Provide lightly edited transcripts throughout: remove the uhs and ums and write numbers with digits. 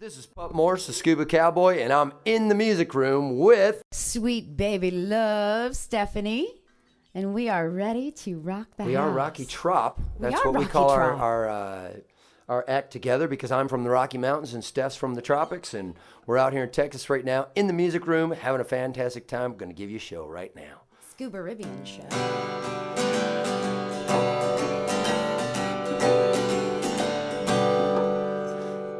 This is Pup Morse, the Scuba Cowboy, and I'm in the music room with Sweet baby love, Stephanie. And we are ready to rock the house. We are Rocky Trop. That's what we Rocky call Trop. our act together, because I'm from the Rocky Mountains and Steph's from the tropics, and we're out here in Texas right now in the music room having a fantastic time. I'm going to give you a show right now. Scuba Rivian Show.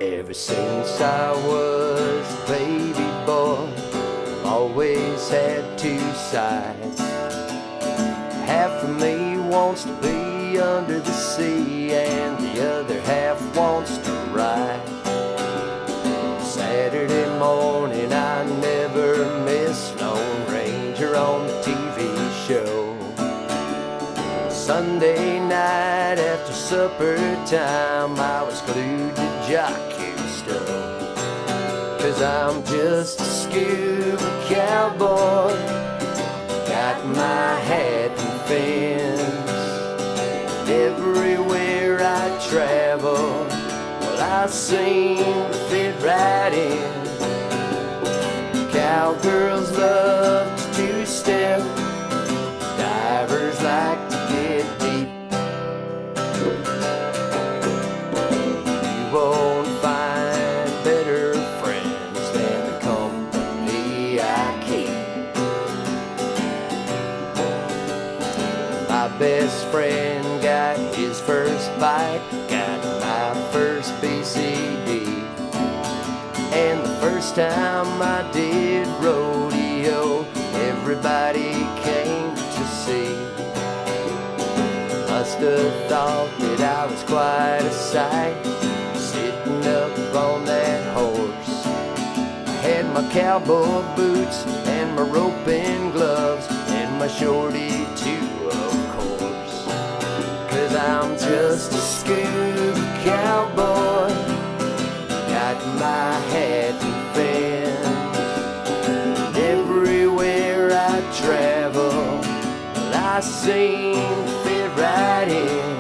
Ever since I was a baby boy, I've always had two sides. Half of me wants to be under the sea, and the other half wants to ride. Saturday morning I never miss Lone Ranger on the TV show. Sunday night after supper time, I was glued to jockey stuff. 'Cause I'm just a scuba cowboy, got my hat and fins. Everywhere I travel, well, I seem to fit right in. Cowgirls love to two-step, divers like to get deep. You won't find better friends than the company I keep. My best friend got his first bike, got my first BCD. And the first time I did rodeo, everybody came to see. Must have thought that I was quite a sight, sitting up on that horse. I had my cowboy boots and my roping gloves, and my shorty too, of course. 'Cause I'm just a scuba cowboy, got my hat and fins. Everywhere I travel, well, I seem to fit right in.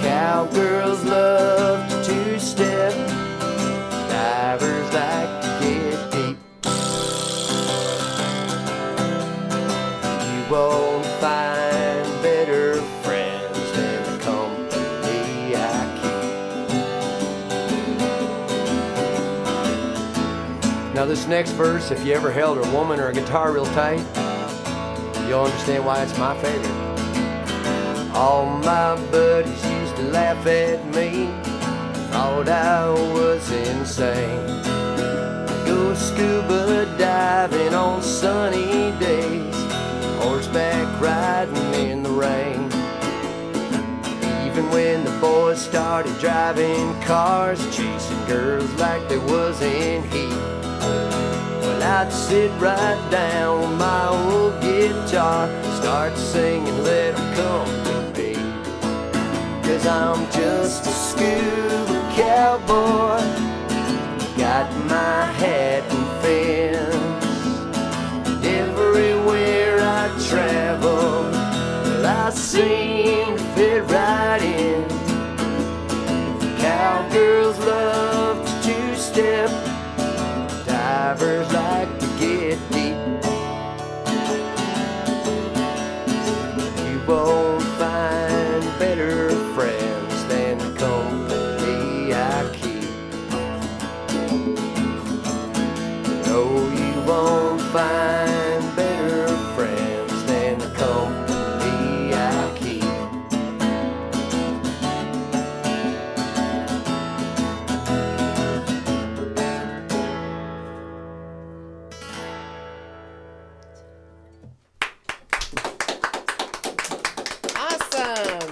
Cowgirls love to two-step, divers like to get deep. You won't find better friends than the company I keep. Now this next verse, if you ever held a woman or a guitar real tight, you'll understand why it's my favorite. All my buddies used to laugh at me, thought I was insane. Go scuba diving on sunny days, horseback riding in the rain. Even when the boys started driving cars, chasing girls like they was in heat, well, I'd sit right down with my old guitar, start singing Let 'Em Come to Me. 'Cause I'm just a scuba cowboy, got my hat and fins. Everywhere I travel, well, I seem to fit right in. Cowgirls love to two-step, divers like to get deep. You won't find better friends than the company I keep. No, you won't find better friends than the company I keep. Awesome.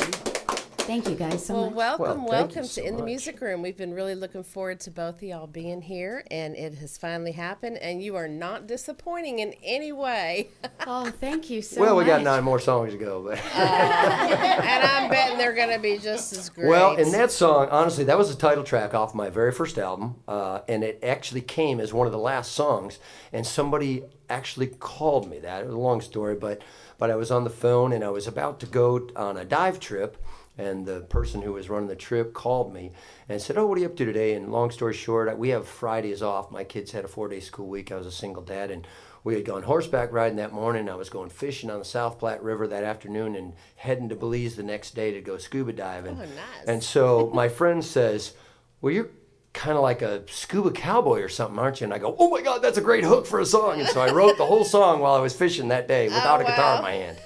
Thank you guys so Well, much. welcome, Well, thank you welcome so to In the much. Music Room. We've been really looking forward to both of y'all being here, and it has finally happened, and you are not disappointing in any way. Oh, thank you so Well, much. we got 9 more songs to go, but And I'm betting they're going to be just as great. well, and that song, honestly, that was the title track off my very first album, and it actually came as one of the last songs. And somebody actually called me that. It was a long story, but I was on the phone and I was about to go on a dive trip, And the person who was running the trip called me and said, "Oh, what are you up to today?" And long story short, we have Fridays off. My kids had a 4-day school week. I was a single dad, and we had gone horseback riding that morning. I was going fishing on the South Platte River that afternoon and heading to Belize the next day to go scuba diving. Oh, nice. And so my friend says, "Well, you're kind of like a scuba cowboy or something, aren't you?" And I go, "Oh my God, that's a great hook for a song." And so I wrote the whole song while I was fishing that day without a guitar in my hand.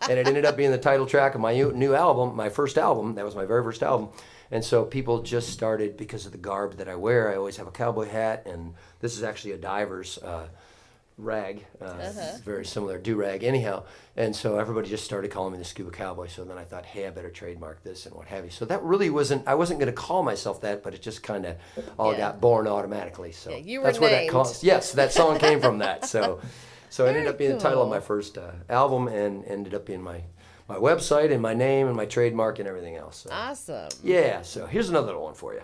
And it ended up being the title track of my new album, my first album. That was my very first album. And so people just started, because of the garb that I wear, I always have a cowboy hat, and this is actually a diver's rag, it's very similar, do-rag anyhow. And so everybody just started calling me the Scuba Cowboy. So then I thought, hey, I better trademark this and what have you. So that really wasn't, I wasn't going to call myself that, but it just kind of all got born automatically. So you were that's where that named. yes, that song came from that. So it ended up being the title of cool. my first album, and ended up being my website and my name and my trademark and everything else. So, Awesome. yeah, so here's another little one for you.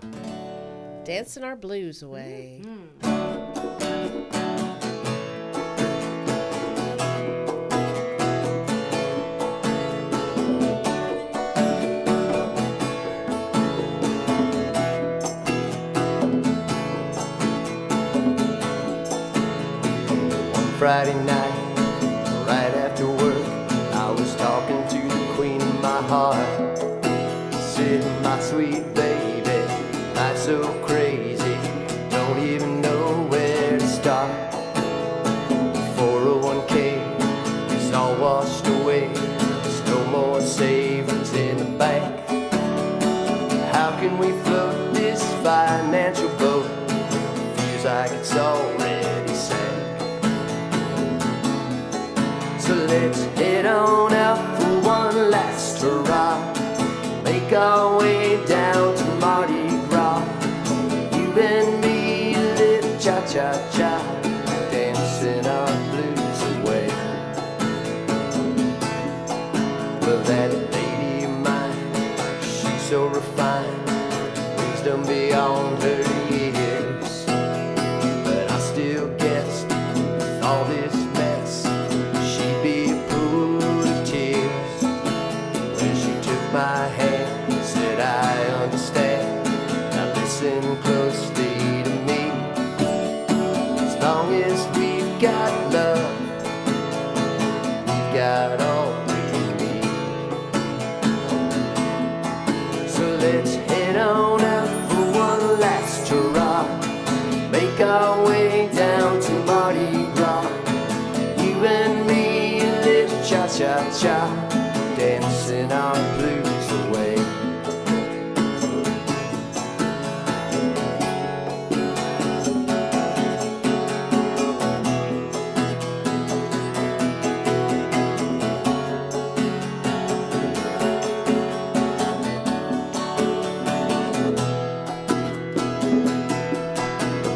Dancing our blues away. Friday night, right after work, I was talking to the queen of my heart. Said, "My sweet baby, life's so crazy, don't even know where to start. 401k is all washed away, there's no more savings in the bank. How can we float this financial boat? Feels like it's already sank. So let's head on out for one last hurrah. Make our way down to Mardi Gras. You and me, a little cha-cha-cha, dancing our blues away. But that lady of mine, she's so refined, wisdom beyond her years. But I still guessed with all this mess, she'd be a pool of tears. When she took my hand, said, "I understand, now listen closely to me. As long as we've got love, we've got all we need. So let's head on out for one last hurrah. Make our way down to Mardi Gras. You and me, a little cha-cha-cha, dancing our blues away."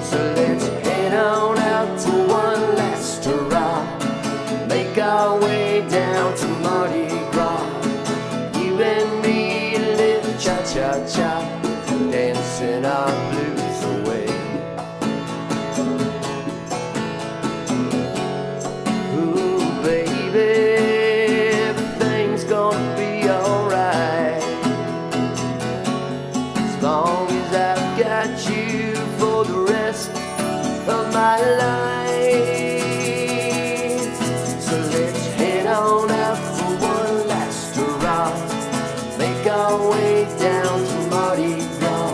So let's head on out to one last hurrah. Make our way down to Mardi Gras. You and me, a little cha-cha-cha, dancing our blues away. Ooh, baby, everything's gonna be alright, as long as I've got you for the rest of my life. So let's head on out for one last hurrah. Make our way down to Mardi Gras.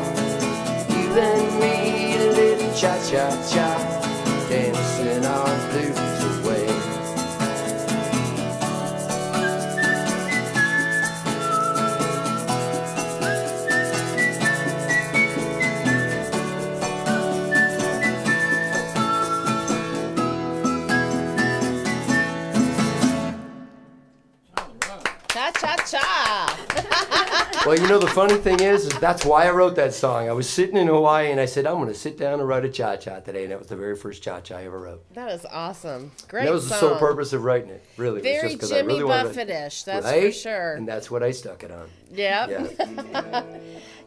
You and me, a little cha-cha-cha, dancing our blues away. Cha-cha-cha. Well, you know, the funny thing is that's why I wrote that song. I was sitting in Hawaii and I said, I'm going to sit down and write a cha-cha today. And that was the very first cha-cha I ever wrote. That is awesome. Great And that was song. the sole purpose of writing it, really. It was Very just 'cause I Jimmy really wanted to- Buffett-ish, that's for Right? sure. And that's what I stuck it on. Yep. Yeah.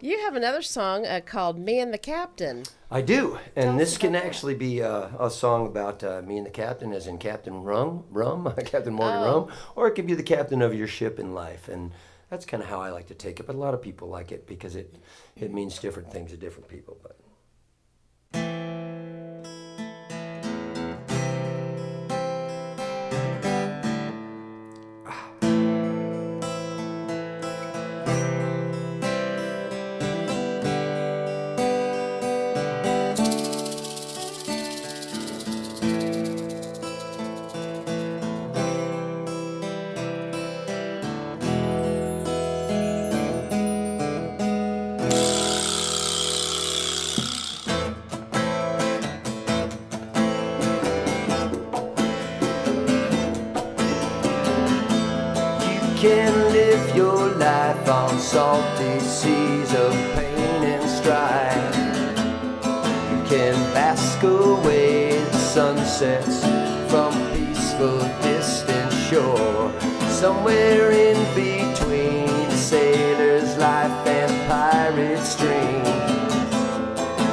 You have another song called Me and the Captain. I do, and Tell us this can about that. actually be a song about me and the captain, as in Captain Rum, Captain Morgan Oh. Rum, or it could be the captain of your ship in life. And that's kind of how I like to take it. But a lot of people like it because it means different things to different people. But can live your life on salty seas of pain and strife. You can bask away the sunsets from peaceful distant shore. Somewhere in between sailor's life and pirate's dream,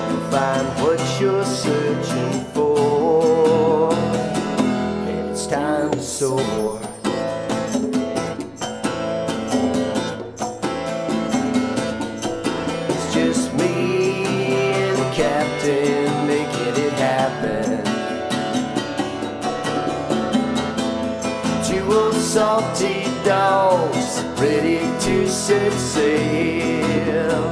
you'll find what you're searching for, and it's time to soar. Salty dogs ready to set sail.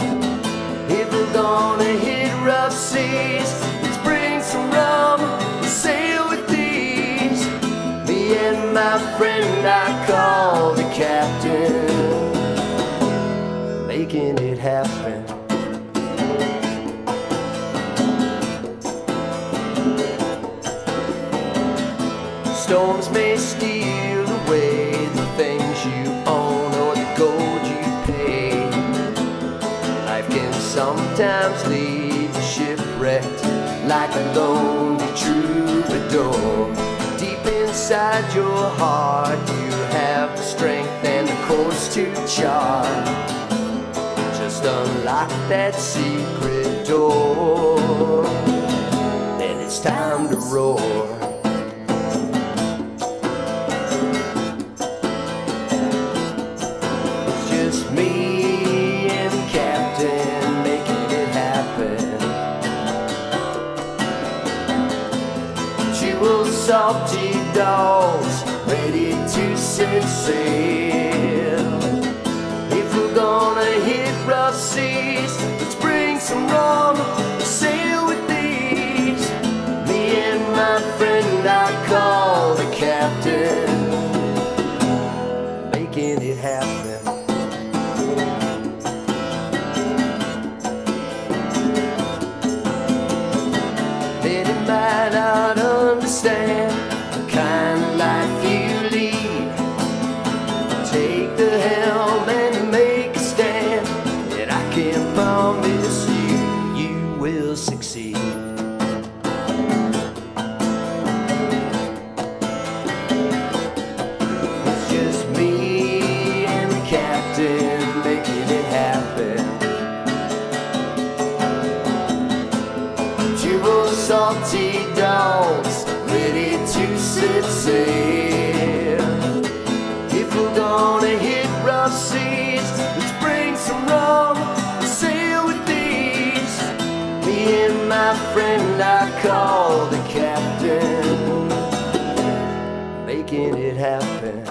If we're gonna hit rough seas, let's bring some rum and sail with these. Me and my friend I call the captain, making it happen. Storms may steal away the things you own or the gold you pay. Life can sometimes leave you shipwrecked like a lonely troubadour. Deep inside your heart you have the strength and the course to chart. Just unlock that secret door, then it's time to roar. Salty dogs ready to set sail. If we're gonna hit rough seas, let's bring some rum and sail with these. Me and my friend I call the captain, making it happen. Many might not understand the kind of life you lead. Take the helm and make a stand, and I can promise you, you will succeed. It's just me and the captain making it happen. Two old salty dogs ready to set sail. If we're gonna hit rough seas, let's bring some rum and sail with these. Me and my friend I call the captain, making it happen.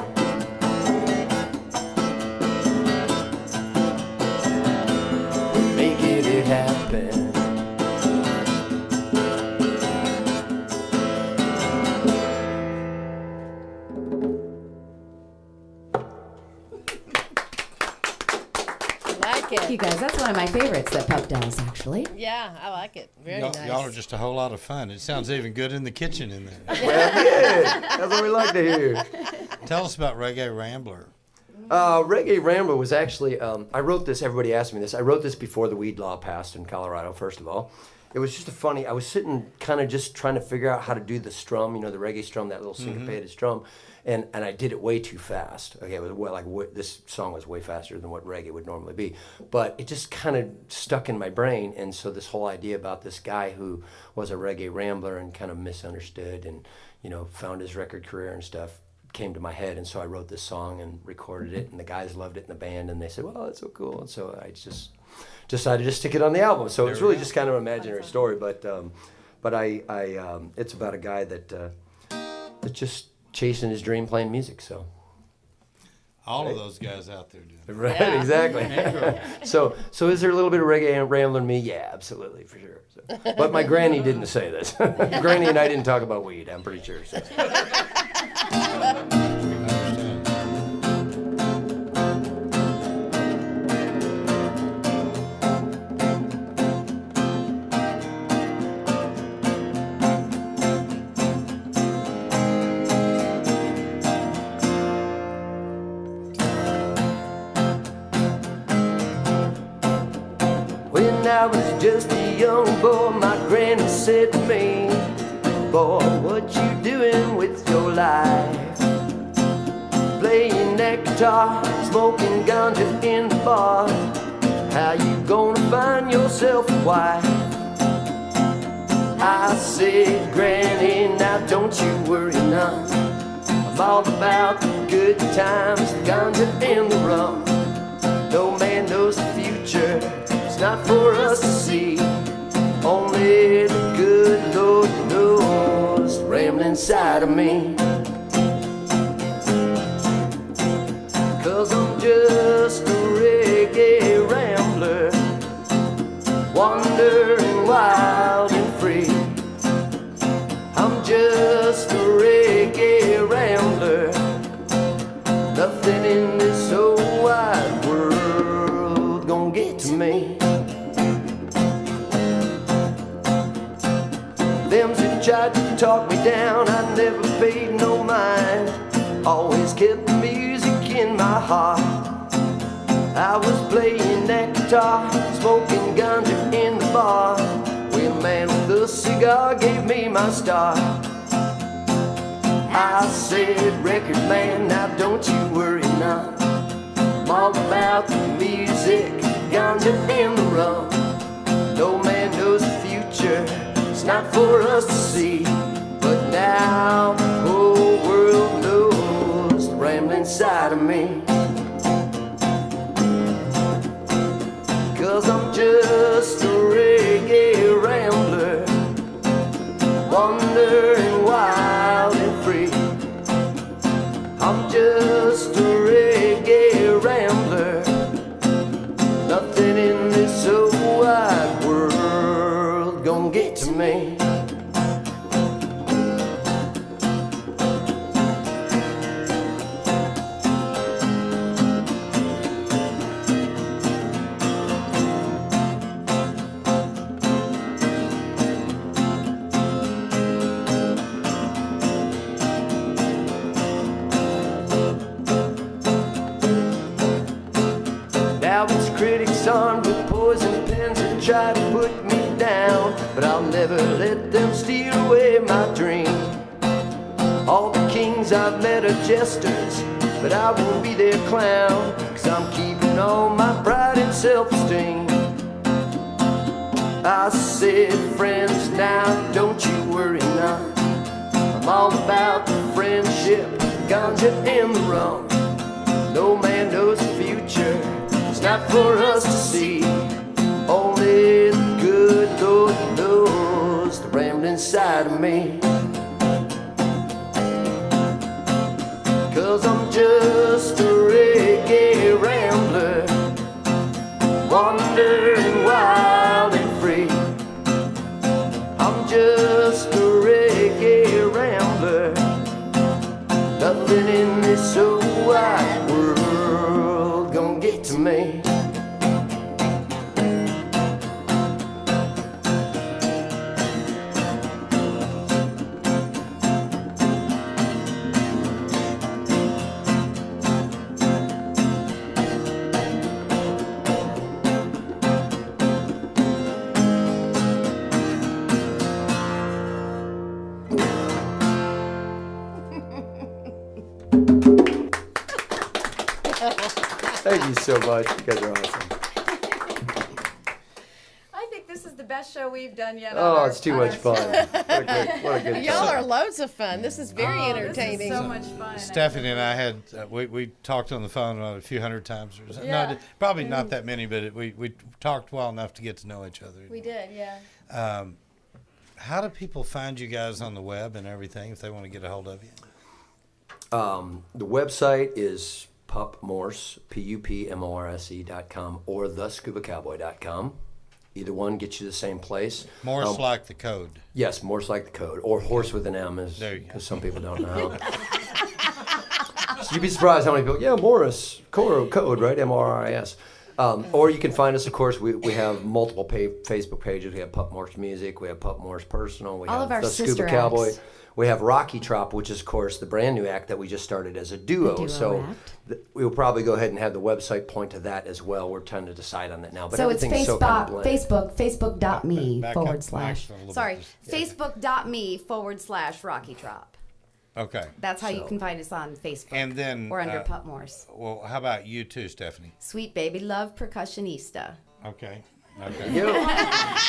Making it happen. Thank you guys. That's one of my favorites that Pup does, actually. Yeah, I like it. Very nice. Y'all are just a whole lot of fun. It sounds even good in the kitchen in there. Well, good. That's what we like to hear. Tell us about Reggae Rambler. Reggae Rambler was actually, I wrote this, everybody asked me this, I wrote this before the weed law passed in Colorado, first of all. It was just I was sitting kind of just trying to figure out how to do the strum, you know, the reggae strum, that little syncopated strum, and I did it way too fast. Okay, it was this song was way faster than what reggae would normally be, but it just kind of stuck in my brain, and so this whole idea about this guy who was a reggae rambler and kind of misunderstood and, you know, found his record career and stuff came to my head, and so I wrote this song and recorded it, and the guys loved it in the band, and they said, well, that's so cool, and so I just decided to stick it on the album. So it's really just kind of an imaginary story, but I it's about a guy that's just chasing his dream playing music, so. All of those guys out there doing it. Right, exactly. So is there a little bit of Reggae Rambler in me? Yeah, absolutely, for sure. So. But my granny didn't say this. Granny and I didn't talk about weed, I'm pretty sure. So. When I was just a young boy, my granny said to me, boy, what you doing with your life? Playing that guitar, smoking ganja in the bar. How you gonna find yourself a wife? I said, Granny, now don't you worry none. I'm all about the good times, the ganja and the rum. No man knows the future, it's not for us to see. Only the good Lord knows the rambling inside of me. 'Cause I'm just a reggae rambler, wandering wild and free. I'm just a reggae rambler, nothing in this whole wide world gonna get to me. Them's who tried to talk me down, I never paid no mind. Always kept the music in my heart. I was playing that guitar, smoking ganja in the bar, when a man with a cigar gave me my start. I said, record man, now don't you worry none. I'm all about the music, ganja and the rum. No man knows the future, it's not for us to see. But now the whole world knows the rambling inside of me. 'Cause I'm just a reggae rambler, wandering wild and free. I'm just a reggae rambler, nothing in this whole wide world gonna get to me. Now it's critics armed with poison pens that try to put me down, but I'll never let them steal away my dream. All the kings I've met are jesters, but I won't be their clown, 'cause I'm keeping all my pride and self-esteem. I said, friends, now don't you worry none. I'm all about the friendship, ganja and the rum. No man knows the future, it's not for us to see. Only the good Lord knows the rambling inside of me. 'Cause I'm just a reggae rambler, wandering wild and free. I'm just a reggae rambler, nothing in this whole wide world gonna get to me. Thank you so much. You guys are awesome. I think this is the best best show we've done yet. Oh, it's too much fun. What a good Y'all time. are loads of fun. This is very entertaining. This is so much fun. Stephanie and I had we talked on the phone a few hundred times or something. Yeah. No, probably not that many, but we talked well enough to get to know each other. We did, yeah. How do people find you guys on the web and everything if they want to get a hold of you? The website is Pup Morse, PUPMORSE.com, or thescubacowboy.com. Either one gets you the same place. Morse like the code. Yes, Morse like the code, or horse with an M, There you go. because some people don't know. So you'd be surprised how many people, yeah, Morris, code, right? MRRIS. Or you can find us, of course, we have multiple Facebook pages. We have Pup Morse Music, we have Pup Morse Personal, we All have of our the sister Scuba Cowboy. acts. We have Rocky Trop, which is, of course, the brand new act that we just started as a duo. duo So act. we'll probably go ahead and have the website point to that as well. We're trying to decide on that now. But So it's everything's so kind of blended. Facebook.me Back up / next one a little sorry, bit. Facebook.me / Rocky Trop. Okay. That's how you can find us on Facebook. And then or under Pup Morse. Well, how about you too, Stephanie? Sweet Baby Love Percussionista. Okay. Okay.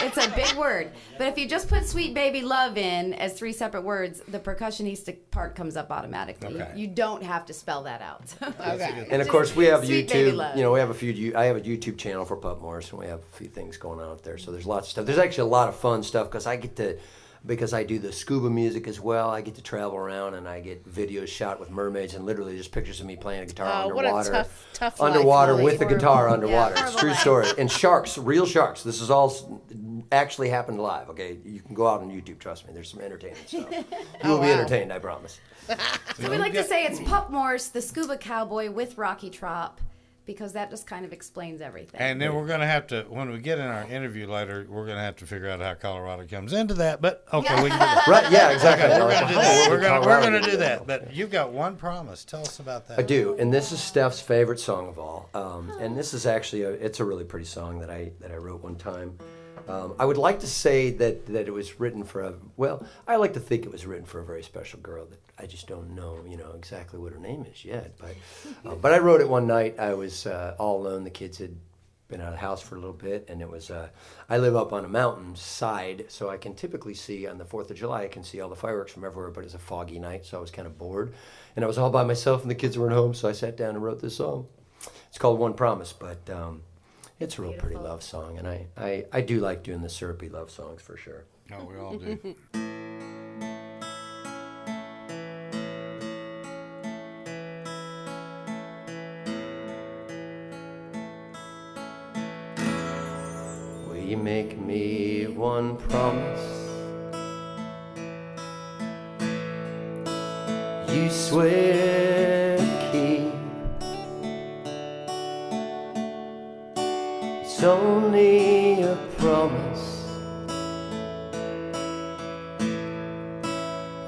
It's a big word. But if you just put Sweet Baby Love in as 3 separate words, the percussionista part comes up automatically. Okay. You don't have to spell that out. Okay. And of course, we have Sweet Baby YouTube. Love. You know, we have I have a YouTube channel for Pup Morse, and we have a few things going on up there. So there's lots of stuff. There's actually a lot of fun stuff because I do the scuba music as well. I get to travel around and I get videos shot with mermaids and literally just pictures of me playing a guitar What a underwater. tough life, underwater Willie. with the guitar Horrible. underwater. Yeah, It's a true horrible story. And sharks, real sharks. This is all actually happened live. Okay, you can go out on YouTube. Trust me. There's some entertaining stuff. You will be wow. entertained. I promise. So we like to say it's Pup Morse, the Scuba Cowboy with Rocky Trop, because that just kind of explains everything. And then we're going to have to, when we get in our interview later, we're going to have to figure out how Colorado comes into that. But okay, we can do that. Right? Yeah, exactly. We're going to do that. We're Colorado. going to do that. But you've got one promise. Tell us about that. I do, and this is Steph's favorite song of all. And this is actually it's a really pretty song that I wrote one time. I would like to say that it was written for I like to think it was written for a very special girl that I just don't know, exactly what her name is yet. But I wrote it one night. I was all alone. The kids had been out of the house for a little bit, and it was I live up on a mountain side, so I can typically see on the 4th of July, I can see all the fireworks from everywhere, but it's a foggy night, so I was kind of bored. And I was all by myself, and the kids weren't home, so I sat down and wrote this song. It's called One Promise, but it's a real pretty love song, and I do like doing the syrupy love songs for sure. Oh, we all do. Will you make me one promise? You swear to keep. It's only a promise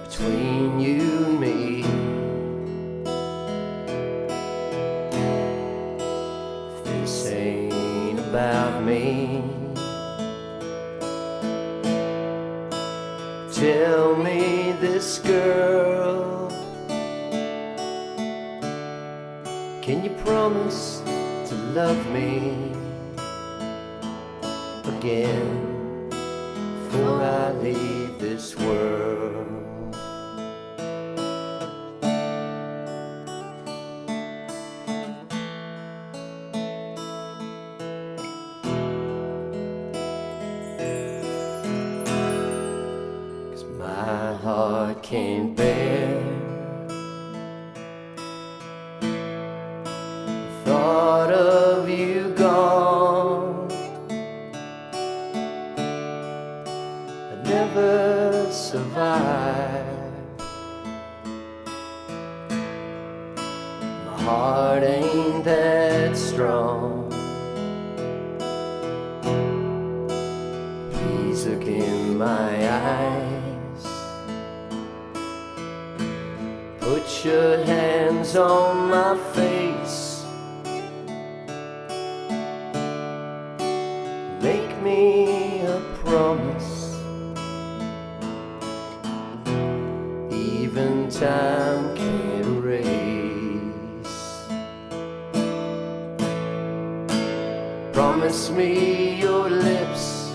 between you and me. If this ain't about me, tell me this, girl. Can you promise to love me again before I leave this world? My heart can't bear the thought of you gone. I'd never survive. My heart ain't that strong. Please look in my eyes. Put your hands on my face. Make me a promise. Even time can't erase. Promise me your lips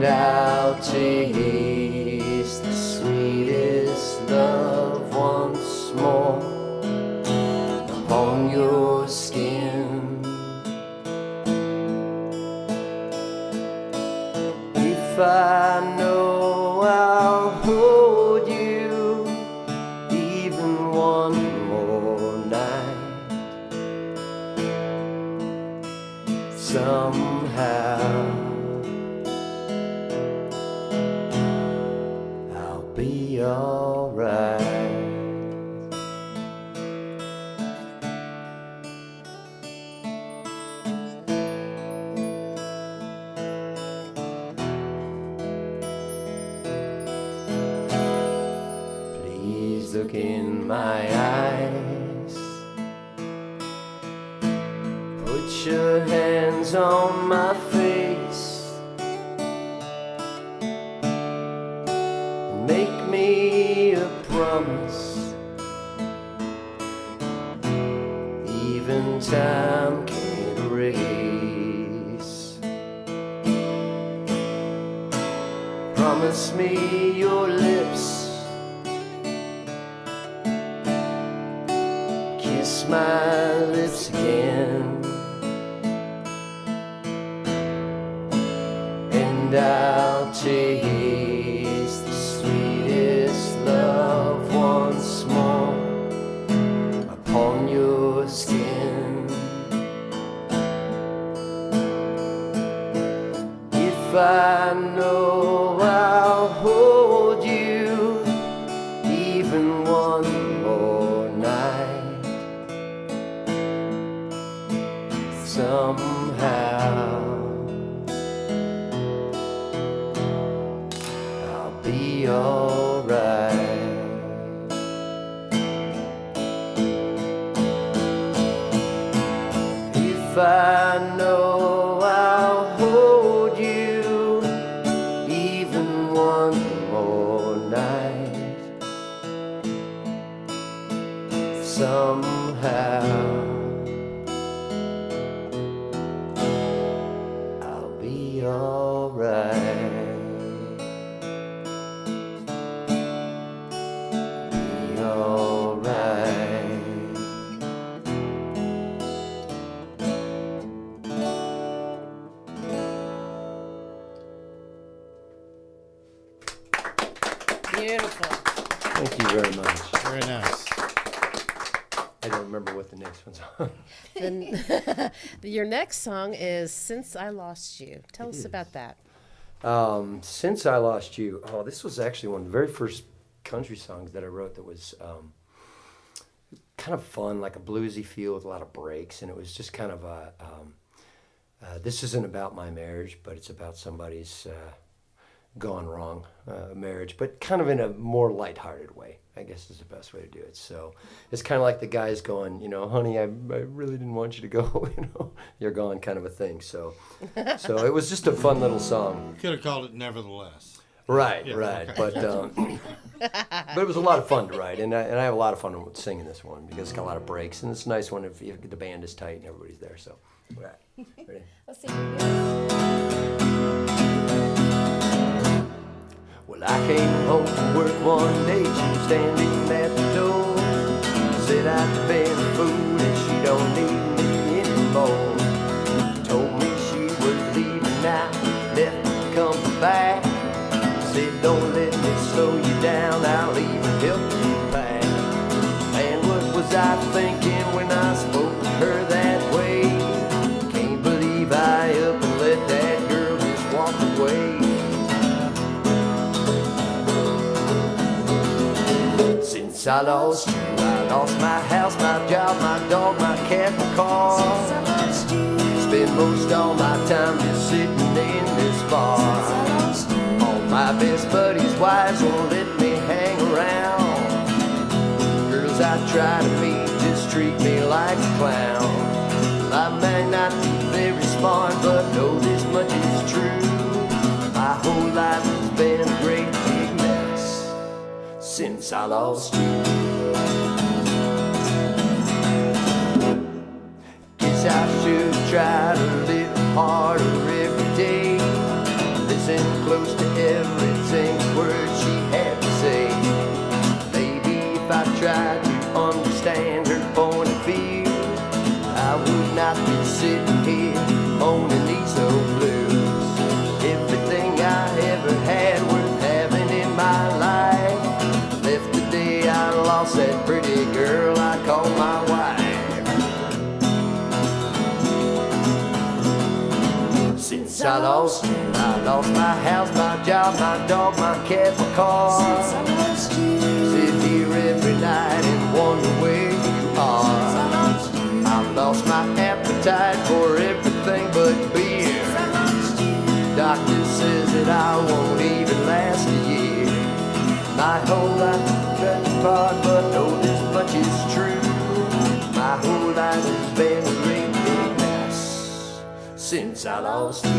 I'll taste the sweetest love once more upon your skin. If I know I'll hold you even one more night, somehow I'll be alright. Please look in my eyes, put your hands on my face, make me a promise even time can't erase. Promise me your lips, kiss my lips again, and I'll taste the sweetest love once more upon your skin. If I know I'll hold you even one more night, somehow I'll be alright. If I know I'll hold you even one more night, somehow I'll be alright. Be alright. Beautiful. Thank you very much. Very nice. I don't remember what the next one's on. Then your next song is Since I Lost You. Tell us about that. Since I Lost You. Oh, this was actually one of the very first country songs that I wrote that was kind of fun, like a bluesy feel with a lot of breaks. And it was just kind of a, this isn't about my marriage, but it's about somebody's gone wrong marriage, but kind of in a more lighthearted way, I guess is the best way to do it. So it's kind of like the guys going, you know, honey, I really didn't want you to go, you know, you're gone kind of a thing. So it was just a fun little song. Could have called it Nevertheless. Right, Yeah, right. okay. But it was a lot of fun to write, and I have a lot of fun singing this one because it's got a lot of breaks, and it's a nice one if the band is tight and everybody's there. So, right. Ready? Let's see. Well, I came home from work one day, she was standing at the door. Said I'd been a fool and she don't need me anymore. Told me she was leaving now, left to come back. Said don't let me slow you down, I'll even help you back. And what was I thinking when I spoke to her that way? Can't believe I up and let that girl just walk away. Since I lost you, I lost my house, my job, my dog, my cat, my car. Since I lost you. Spend most all my time just sitting in this bar. Since I lost you. All my best buddies' wives won't let me hang around. Girls I try to meet just treat me like a clown. I may not be very smart, but know this much is true. My whole life has been a great big mess since I lost you. Guess I should try to live harder every day. Listen close I lost you. I lost my house, my job, my dog, my cat, my car. Since I lost you. Sit here every night and wonder where you are. Since I lost you. I've lost my appetite for everything but beer. Since I lost you. Doctor says that I won't even last a year. My whole life is cut apart, but oh, this much is true. My whole life has been a great big mess since I lost you.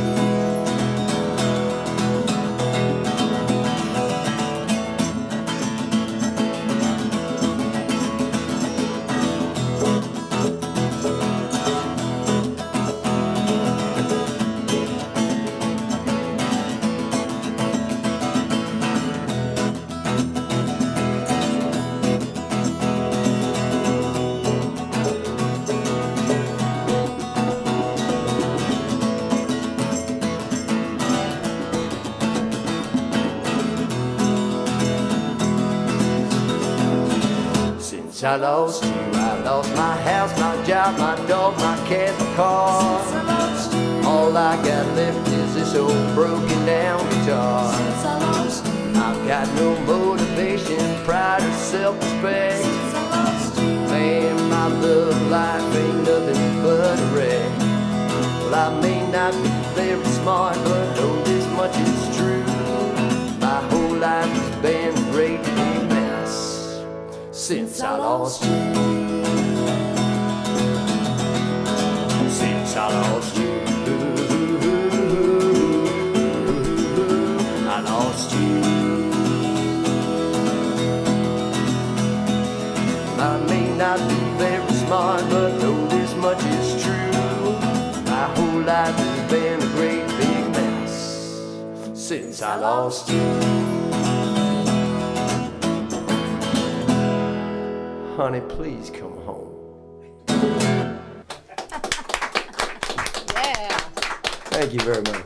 Since I lost you, I lost my house, my job, my dog, my cat, my car. Since I lost you. All I got left is this old broken down guitar. Since I lost you. I've got no motivation, pride or self-respect. Since I lost you. Man, my love life ain't nothing but a wreck. Well, I may not be very smart, but oh, this much is true. My whole life has been a great big mess since I lost you. Since I lost you. I lost you. I may not be very smart, but oh, this much is true. My whole life has been a great big mess since I lost you. Honey, please come home. Yeah. Thank you very much.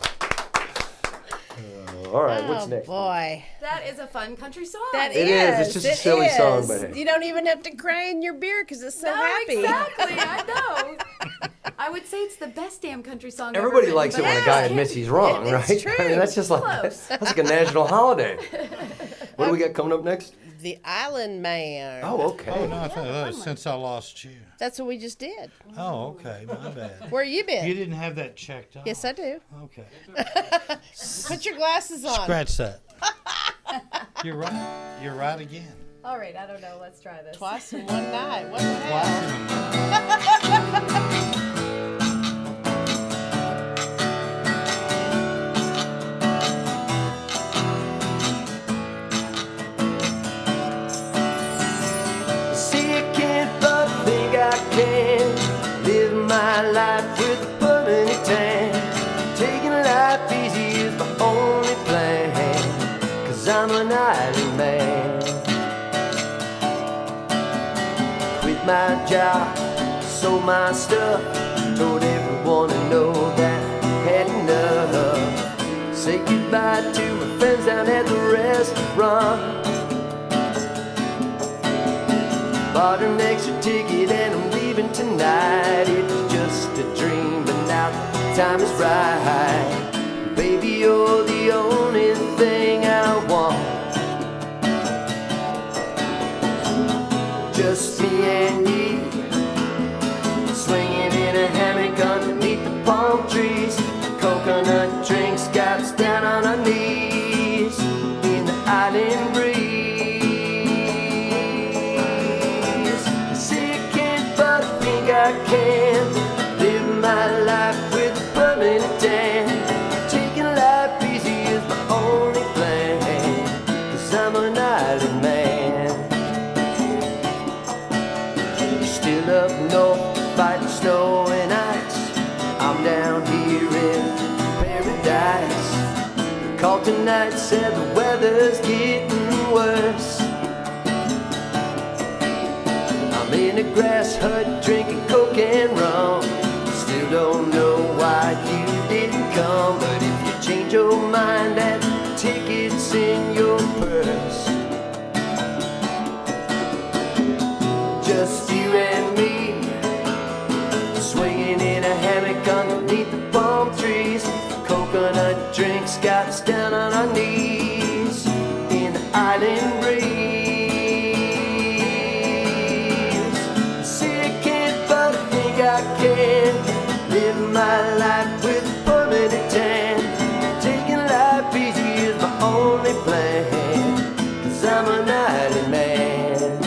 All right, what's Oh next? boy. That is a fun country song. That It is. It's just a silly song, but hey. You don't even have to cry in your beer because it's so no, happy. exactly. I know. I would say it's the best damn country song. ever Everybody written, likes it but when a I guy just admits he's wrong, It's right? true. I mean, that's just like Close. that's like a national holiday. What do we got coming up next? The Island Man. Oh, okay. Oh, no, I thought that was Since I Lost You. That's what we just did. Oh, okay, my bad. Where you been? You didn't have that checked off. Yes, I do. Okay. Put your glasses on. Scratch that. You're right. You're right again. All right, I don't know. Let's try this. Twice in one night. What the hell? See, I can't but think I can live my life with a permanent tan. Taking life easy is my only plan, 'cause I'm an island man. Quit my job, sold my stuff, told everyone I know that I had enough. Say goodbye to my friends down at the restaurant. Bought an extra ticket and I'm leaving tonight. It was just a dream, but now the time is right. Baby, you're the only thing I want. Just me and you, swinging in a hammock underneath the palm trees. Coconut drinks got us down on our knees in the island breeze. I can live my life with a permanent tan. Taking life easy is my only plan, 'cause I'm an island man. You're still up north fighting snow and ice. I'm down here in paradise. Called tonight, said the weather's getting worse. I'm in a grass hut drinking coke and rum. Still don't know why you didn't come, but if you change your mind, that ticket's in your purse. Just you and me, swinging in a hammock underneath the palm trees. Coconut drinks got us down on our knees in the island breeze. See, I can't, but I think I can live my life with a permanent tan. Taking life easy is my only plan, 'cause I'm an island man.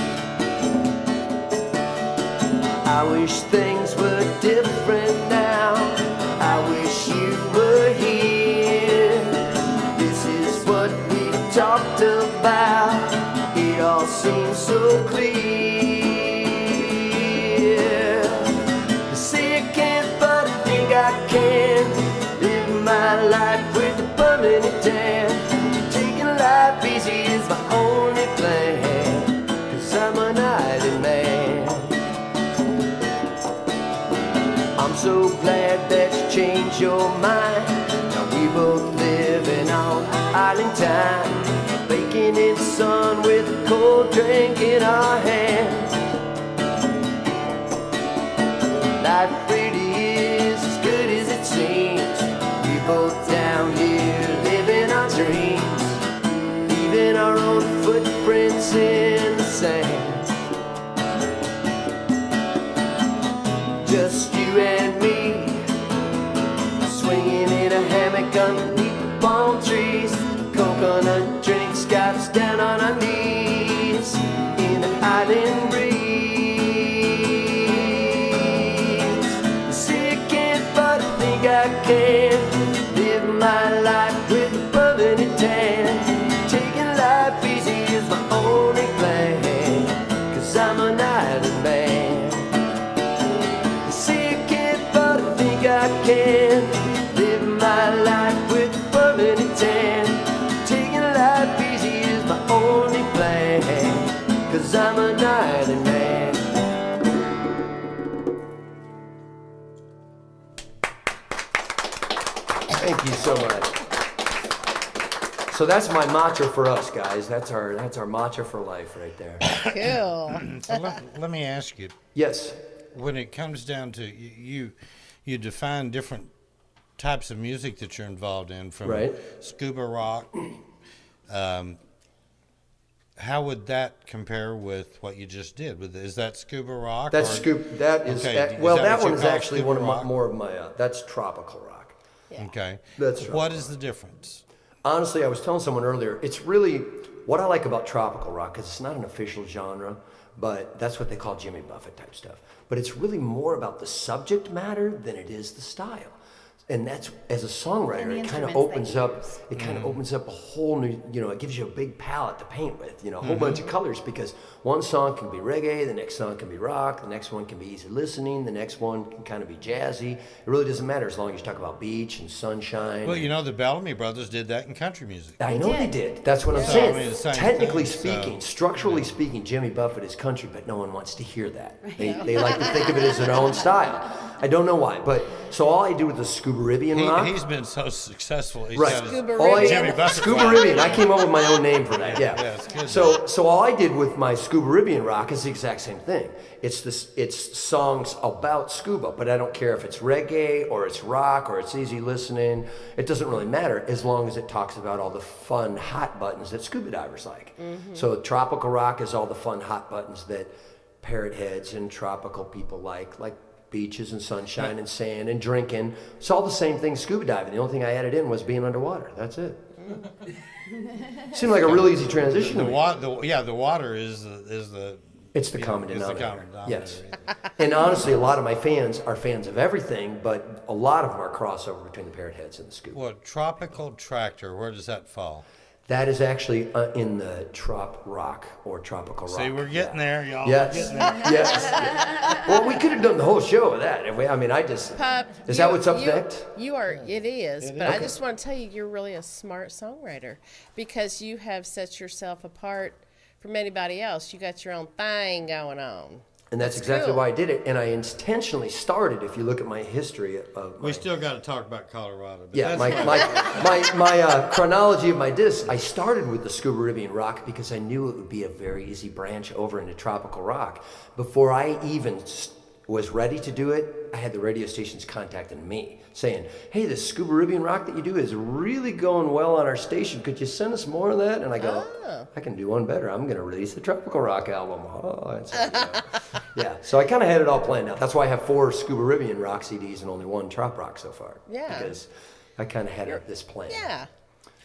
I wish things were different now. I wish you were here. This is what we talked about. It all seems so clear. Say I can't, but I think I can live my life with a permanent tan. Taking life easy is my only plan, 'cause I'm an island man. I'm so glad that you changed your mind. Now we both living on island time, baking in the sun with a cold drink in our hand. Life really is as good as it seems. We both down here living our dreams, leaving our own footprints in the sand. Just you and me, swinging in a hammock underneath the palm trees. Coconut drinks got us down on our knees in the island breeze. See, I can't, but I think I can live my life with a permanent tan. Taking life easy is my only plan, 'cause I'm an island man. I can live my life with a permanent tan. Taking life easy is my only plan, 'cause I'm an island man. Thank you so much. So that's my mantra for us, guys. That's our mantra for life right there. Cool. So let me ask you, Yes. when it comes down to you define different types of music that you're involved in, from Right. scuba rock. How would that compare with what you just did? Is that scuba rock? That's or- scoop. That is Okay, that, is well. that That what you one is call actually scuba one of my, rock? more of my. That's tropical rock. Okay. That's What tropical is the difference? Honestly, I was telling someone earlier. It's really what I like about tropical rock, because it's not an official genre, but that's what they call Jimmy Buffett type stuff. But it's really more about the subject matter than it is the style. And that's, as a songwriter, And the it kind of instruments they opens up. use. It kind of opens up a whole new. It gives you a big palette to paint with. A whole bunch of colors, because one song can be reggae, the next song can be rock, the next one can be easy listening, the next one can kind of be jazzy. It really doesn't matter as long as you talk about beach and sunshine. Well, the Bellamy Brothers did that in country music. I know they did. That's what I'm So, saying. I mean, the same Technically thing, speaking, so, structurally speaking, Jimmy Buffett is country, but no one wants to hear that. They like to think of it as their own style. I don't know why, but so all I do with the Scuba Ribian rock. He's been so successful. He's Right. got his Scuba All I- Ribian. Jimmy Buffett Scuba rock. Ribian. I came up with my own name for that. Yeah. Yeah, it's good. So all I did with my Scuba Ribian rock is the exact same thing. It's songs about scuba, but I don't care if it's reggae or it's rock or it's easy listening. It doesn't really matter as long as it talks about all the fun hot buttons that scuba divers like. So tropical rock is all the fun hot buttons that parrot heads and tropical people like beaches and sunshine and sand and drinking. It's all the same thing scuba diving. The only thing I added in was being underwater. That's it. Seemed like a real easy transition to The me. water is the It's the common is the denominator. common denominator. Yes. And honestly, a lot of my fans are fans of everything, but a lot of them are crossover between the parrot heads and the scuba. Well, tropical tractor, where does that fall? That is actually in the trop rock or tropical rock. See, we're getting there, y'all. Yes. We're getting there. Yes. Well, we could have done the whole show with that. Pup, Is that what's up next? You are. It is. But I Okay. just want to tell you, you're really a smart songwriter because you have set yourself apart from anybody else. You got your own thing going on. And that's exactly cool. why I did it. And I intentionally started, if you look at my history of my, We still got to talk about Colorado. But yeah, that's my chronology of my disc, I started with the Scuba Ribian rock because I knew it would be a very easy branch over into tropical rock. Before I even was ready to do it, I had the radio stations contacting me saying, hey, this Scuba Ribian rock that you do is really going well on our station. Could you send us more of that? And I go, I can do one better. I'm going to release a tropical rock album. Oh, that's how you go. Yeah, so I kind of had it all planned out. That's why I have 4 Scuba Ribian rock CDs and only 1 trop rock so far. Yeah. Because I kind of had this plan. Yeah.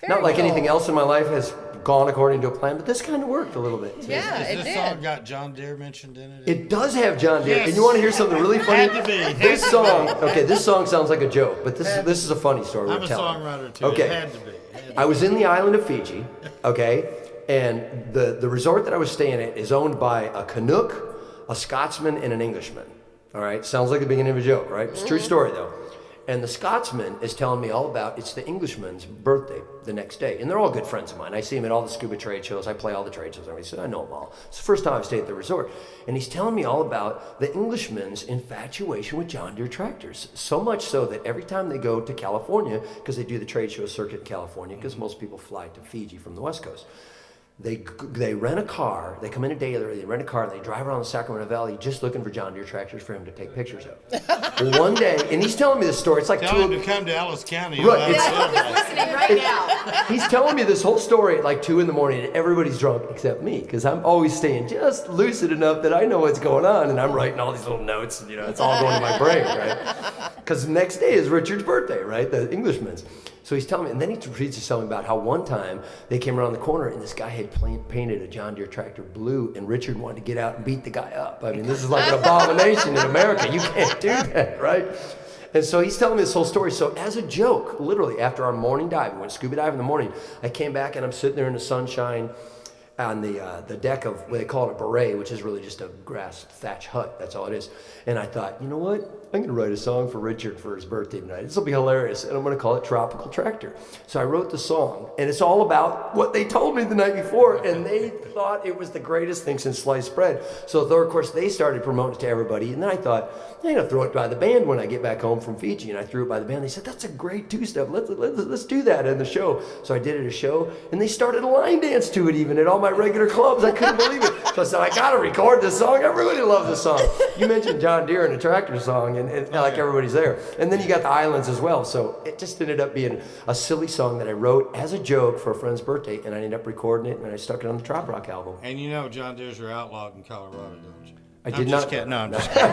Not like Very anything cool. else in my life has gone according to a plan, but this kind of worked a little bit. Too. Yeah, Has it this did. song got John Deere mentioned in it? It does have John Deere, Yes. and you want to hear something really funny? Had to be. This song, okay, this song sounds like a joke, but this is a funny story. I'm we're a telling. songwriter too. Okay, It had to be. I was in the island of Fiji, okay, and the resort that I was staying at is owned by a Canuck, a Scotsman, and an Englishman. All right, sounds like the beginning of a joke, right? It's a true story though. And the Scotsman is telling me all about, it's the Englishman's birthday the next day. And they're all good friends of mine. I see him at all the scuba trade shows. I play all the trade shows. And everything, so I know them all. It's the first time I've stayed at the resort. And he's telling me all about the Englishman's infatuation with John Deere tractors. So much so that every time they go to California, because they do the trade show circuit in California, because most people fly to Fiji from the West Coast, they rent a car, they come in a day early, they rent a car, and they drive around the Sacramento Valley just looking for John Deere tractors for him to take pictures of. Well, one day, and he's telling me this story, it's like Tell him to come to Ellis County. Right, You'll it's- have to Listening right now. he's telling me this whole story at like 2 in the morning, and everybody's drunk except me, because I'm always staying just lucid enough that I know what's going on, and I'm writing all these little notes, and it's all going to my brain, right? Because the next day is Richard's birthday, right? The Englishman's. So he's telling me, and then he's telling me about how one time they came around the corner and this guy had painted a John Deere tractor blue, and Richard wanted to get out and beat the guy up. I mean, this is like an abomination in America. You can't do that, right? And so he's telling me this whole story. So as a joke, literally after our morning dive, we went scuba diving in the morning, I came back and I'm sitting there in the sunshine on the deck of what they call it a beret, which is really just a grass thatch hut. That's all it is. And I thought, you know what? I'm going to write a song for Richard for his birthday tonight. This will be hilarious. And I'm going to call it Tropical Tractor. So I wrote the song, and it's all about what they told me the night before, and they thought it was the greatest thing since sliced bread. So, of course, they started promoting it to everybody. And then I thought, I'm going to throw it by the band when I get back home from Fiji. And I threw it by the band. They said, that's a great two-step. Let's do that in the show. So I did it at a show, and they started a line dance to it even at all my regular clubs. I couldn't believe it. So I said, I got to record this song. Everybody loves this song. You mentioned John Deere and a tractor song, and like everybody's there. And then you got the islands as well. So it just ended up being a silly song that I wrote as a joke for a friend's birthday, and I ended up recording it, and I stuck it on the Trop Rock album. And you know John Deere's are outlawed in Colorado, don't you? I I'm did just not. kidding. No, I'm just kidding.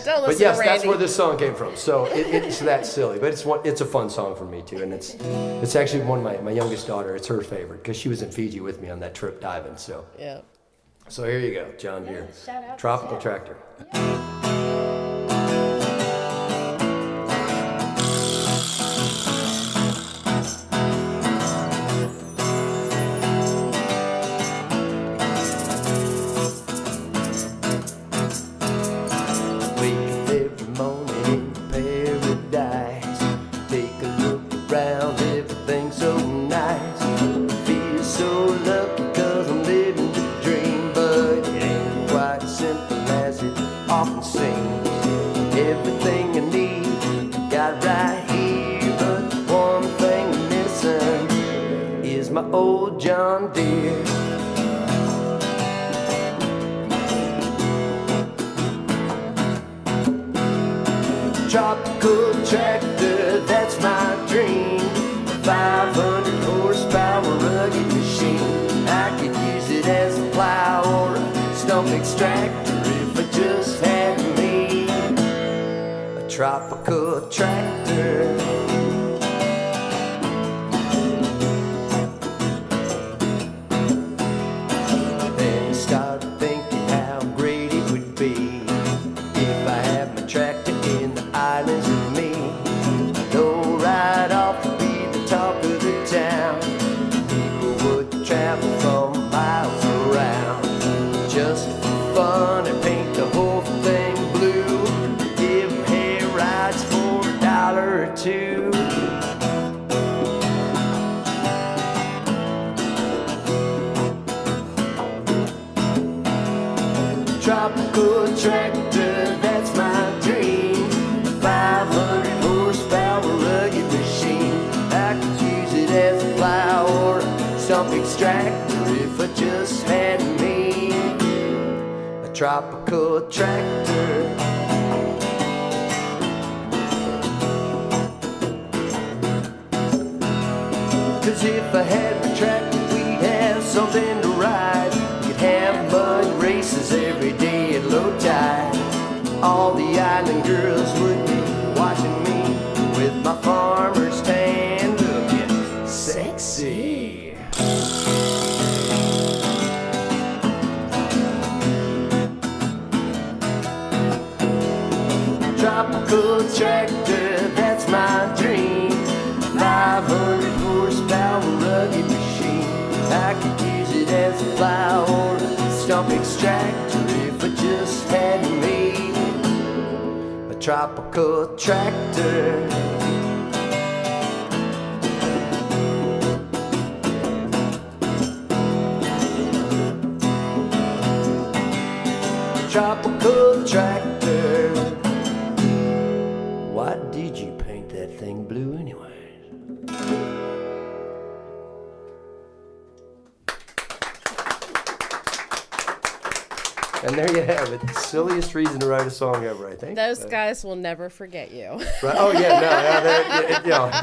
Don't listen But yes, to that's Randy. where this song came from. So it's that silly, but it's a fun song for me too, and it's actually one of my youngest daughter. It's her favorite because she was in Fiji with me on that trip diving. So Yeah. here you go, John Deere, shout out to Tropical Jeff. Tractor. Wake up every morning in paradise. Take a look around, everything's so nice. Feel so lucky 'cause I'm living the dream, but it ain't quite as simple as it often seems. Everything I need, got right here, but one thing missing is my old John Deere. Tropical tractor, that's my dream. 500 horsepower rugged machine. I could use it as a plow or a stump extractor if I just had me a tropical tractor. Then I started thinking how great it would be if I had my tractor in the islands with me. No ride off to be the talk of the town. People would travel from miles around just for fun and paint the whole thing blue. Give them hair rides for $1 or $2. Tropical tractor, that's my dream. 500 horsepower rugged machine. I could use it as a plow or a stump extractor if I just had me a tropical tractor. 'Cause if I had the tractor, we'd have something to ride. We'd have mud races every day at low tide. All the island girls would be watching me with my farmer's tan, looking sexy. Tropical tractor, that's my dream. 500 horsepower rugged machine. I could use it as a plow or a stump extractor if I just had me a tropical tractor. Tropical tractor. Why did you paint that thing blue anyway? And there you have it. Silliest reason to write a song ever, I think. Those guys will never forget you. Right? Oh yeah,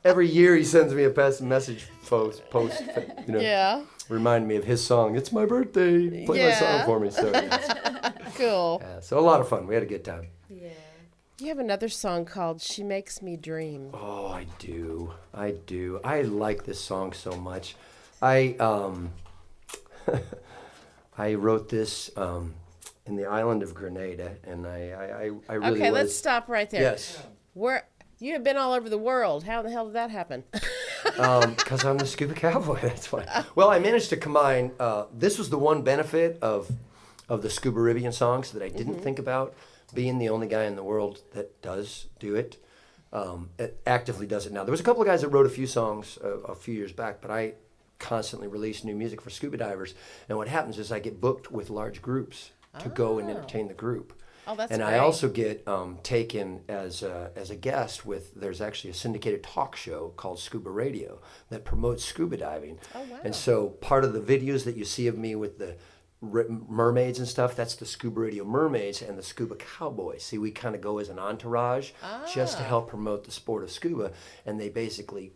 every year he sends me a message post, Yeah. remind me of his song. It's my birthday. Play my song for me. So, Cool. so a lot of fun. We had a good time. You have another song called She Makes Me Dream. Oh, I do. I like this song so much. I I wrote this in the island of Grenada, and I really Okay, was. let's stop right there. Yes. Where you have been all over the world. How the hell did that happen? Because I'm the Scuba Cowboy. That's why. Well, I managed to combine. This was the one benefit of the Scuba Rivian songs that I didn't think about. Being the only guy in the world that does do it, actively does it now. There was a couple of guys that wrote a few songs a few years back, but I constantly release new music for scuba divers. And what happens is I get booked with large groups to go and entertain the group. Oh, that's and great. I also get taken as a guest with, there's actually a syndicated talk show called Scuba Radio that promotes scuba diving. Oh, wow. And so part of the videos that you see of me with the mermaids and stuff, that's the Scuba Radio Mermaids and the Scuba Cowboy. See, we kind of go as an entourage just to help promote the sport of scuba, and they basically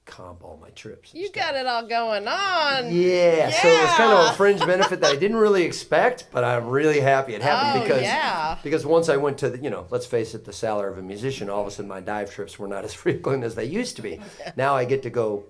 comp all my trips. You got it all going on. Yeah, so it was kind of a fringe benefit that I didn't really expect, but I'm really happy it happened because once I went to the, let's face it, the salary of a musician, all of a sudden my dive trips were not as frequent as they used to be. Now I get to go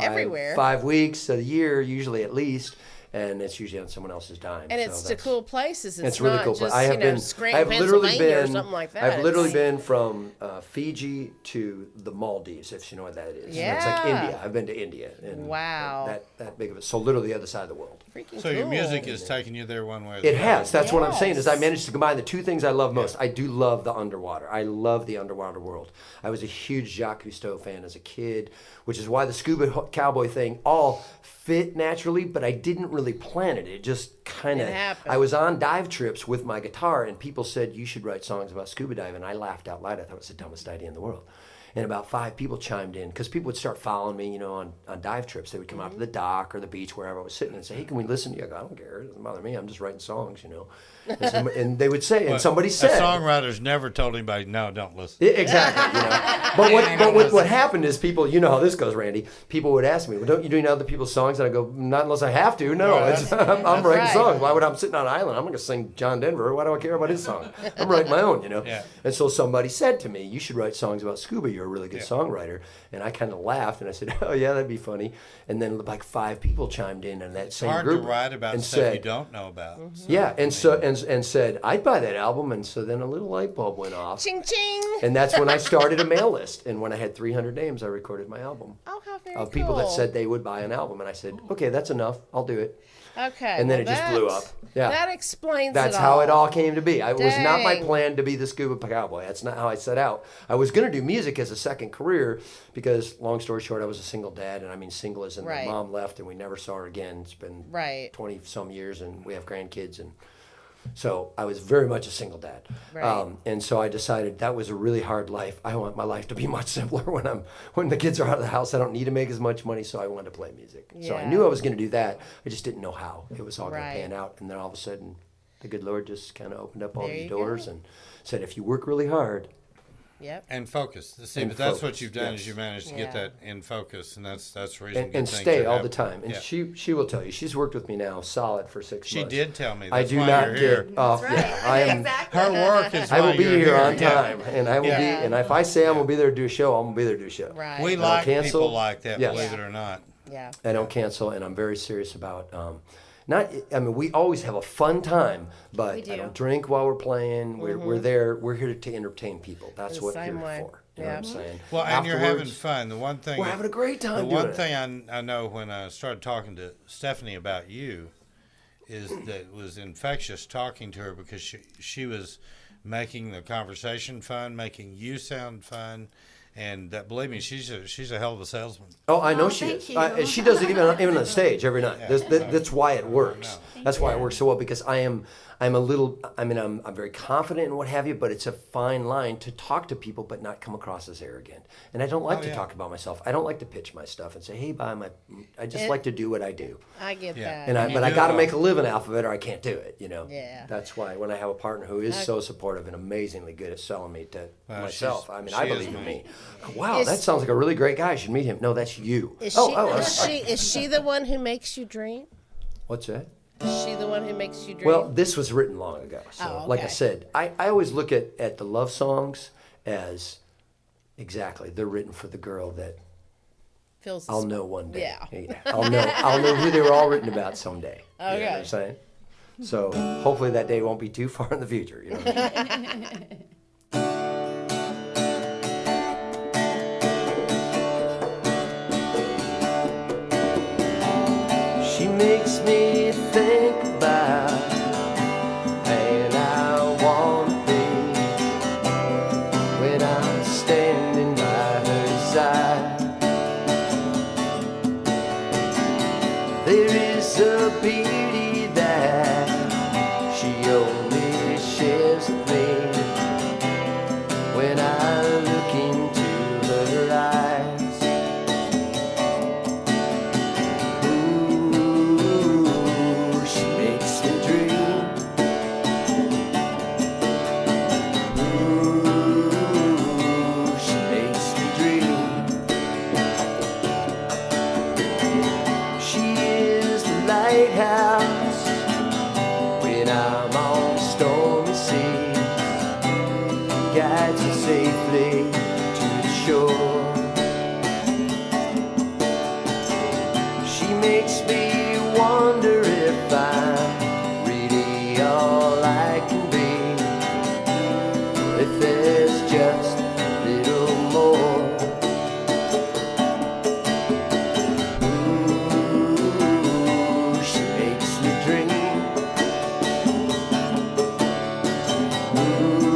Everywhere. 5 weeks a year, usually at least, and it's usually on someone else's dime. And so it's to that's- cool places. It's really not cool. just, I have been, Scranton, I've literally Pennsylvania been, or something like that. I've literally It's- been from Fiji to the Maldives, if you know what that is. It's like Yeah. India. I've been to India. And Wow. That big of it. So literally the other side of the world. Freaking So your cool. music is taking you there one way or It the other. has. That's what I'm saying. Is I Yes. managed to combine the two things I love most. I do love the underwater. I love the underwater world. I was a huge Jacques Cousteau fan as a kid, which is why the Scuba Cowboy thing all fit naturally, but I didn't really plan it. It just kind of. It happened. I was on dive trips with my guitar, and people said you should write songs about scuba diving. I laughed out loud. I thought it was the dumbest idea in the world. And about 5 people chimed in because people would start following me, on dive trips. They would come out to the dock or the beach, wherever I was sitting, and say, "Hey, can we listen to you?" I go, "I don't care. It doesn't bother me. I'm just writing songs, And they would say, and somebody A said, songwriter's never told anybody, no, don't listen. Exactly. But what happened is people, you know how this goes, Randy. People would ask me, "Well, don't you do other people's songs?" And I go, "Not unless I have to. No, I'm writing right. songs. Why would I'm sitting on an island? I'm going to sing John Denver. Why do I care about his song? I'm writing my own, Yeah. And so somebody said to me, "You should write songs about scuba. You're a really good songwriter." And I kind of laughed and I said, "Oh yeah, that'd be funny." And then like 5 people chimed in that same Hard group to write about and stuff you said, don't know about. yeah, and so and said, "I'd buy that album." And so then a little light bulb went off. Ching ching. And that's when I started a mail list. And when I had 300 names, I recorded my album Oh, how very of cool. people that said they would buy an album. And I said, "Okay, that's enough. I'll do it." Okay. and then well, it just blew that's- up. Yeah. That explains That's it how all. it all came to be. It was not my Dang. plan to be the Scuba Cowboy. That's not how I set out. I was going to do music as a second career because, long story short, I was a single dad. And I mean single as in Right. my mom left and we never saw her again. It's been Right. 20-some years and we have grandkids. And so I was very much a single dad. Right. And so I decided that was a really hard life. I want my life to be much simpler when the kids are out of the house. I don't need to make as much money, so I wanted to play music. So I Yeah. knew I was going to do that. I just didn't know how it was all going Right. to pan out. And then all of a sudden, the good Lord just kind of opened up all There these you doors go. and said, "If you work really hard, Yep. And focus. See, And but that's focus, what you've done yes. is you managed to get Yeah. that in focus, and that's the reason. And good things stay are all the happening. time. And Yeah. she will tell you. She's worked with me now solid for 6 She months. did tell me. I That's do why not you're here. get off. That's right. Yeah, I am. Exactly. Her work is I why will be you're here on Yeah. time, and I will Yeah. be. And if I say I'm gonna be there to do a show, I'm gonna be there to do a show. Right. We don't like cancel. people like that, Yes. believe it or not. Yeah. I don't cancel, and I'm very serious about. Not. I mean, we always have a fun time, but We do. I don't drink while we're playing. We're there. We're here to entertain people. That's The what we're same here way. for. You know Yeah. what I'm saying? Well, and you're having Afterwards, fun. The one thing We're having a great The time. one doing it. thing I know when I started talking to Stephanie about you is that it was infectious talking to her because she was making the conversation fun, making you sound fun, and that, believe me, she's a hell of a salesman. Oh, I know Oh, she thank is. you. She does it even on stage every night. Yeah. That's why it works. know. That's why it works so well because I'm a little. I mean, I'm very confident and what have you, but it's a fine line to talk to people but not come across as arrogant. And I don't like to yeah. talk about myself. I don't like to pitch my stuff and say, "Hey, buy my." I just It- like to do what I do, I get Yeah. that. but I do got to it make a living off of it, or I can't do it. You know. Yeah. That's why when I have a partner who is so supportive and amazingly good at selling me to myself, she's- I mean, she I is believe in me. me. Wow, Is- that sounds like a really great guy. I should meet him. No, that's you. Is oh, she the one who makes you dream? what's that? Is she the one who makes you dream? Well, this was written long ago. So, Oh, like I okay. said, I always look at the love songs as exactly they're written for the girl that Feels I'll know one day. Yeah. I'll know who they were all written about someday. You know what Okay. I'm saying? So hopefully that day won't be too far in the future. You know what I mean? She makes me think about and I want to be when I'm standing by her side. There is a beauty that she only shares with me when I look into her eyes. Ooh, she makes me dream. Ooh, she makes me dream. She is the lighthouse when I'm on stormy seas, guides me safely to the shore. She makes me wonder if I'm really all I can be, or if there's just a little more. Ooh, she makes me dream.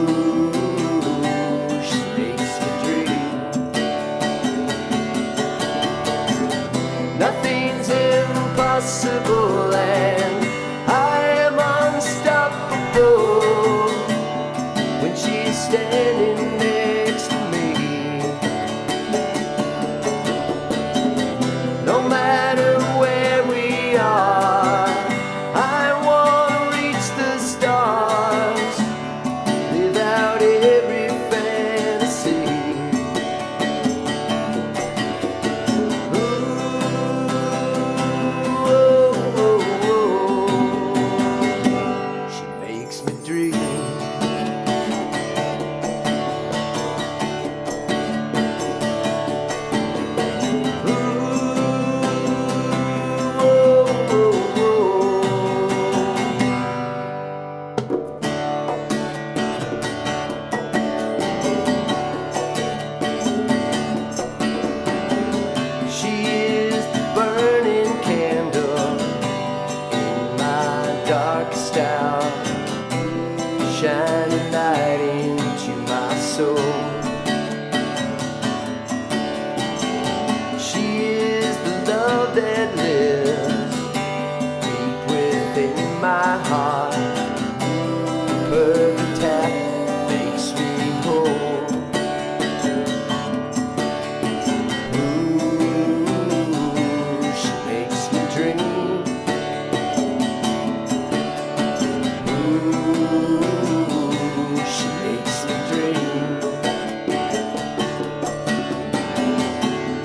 Ooh, she makes me dream.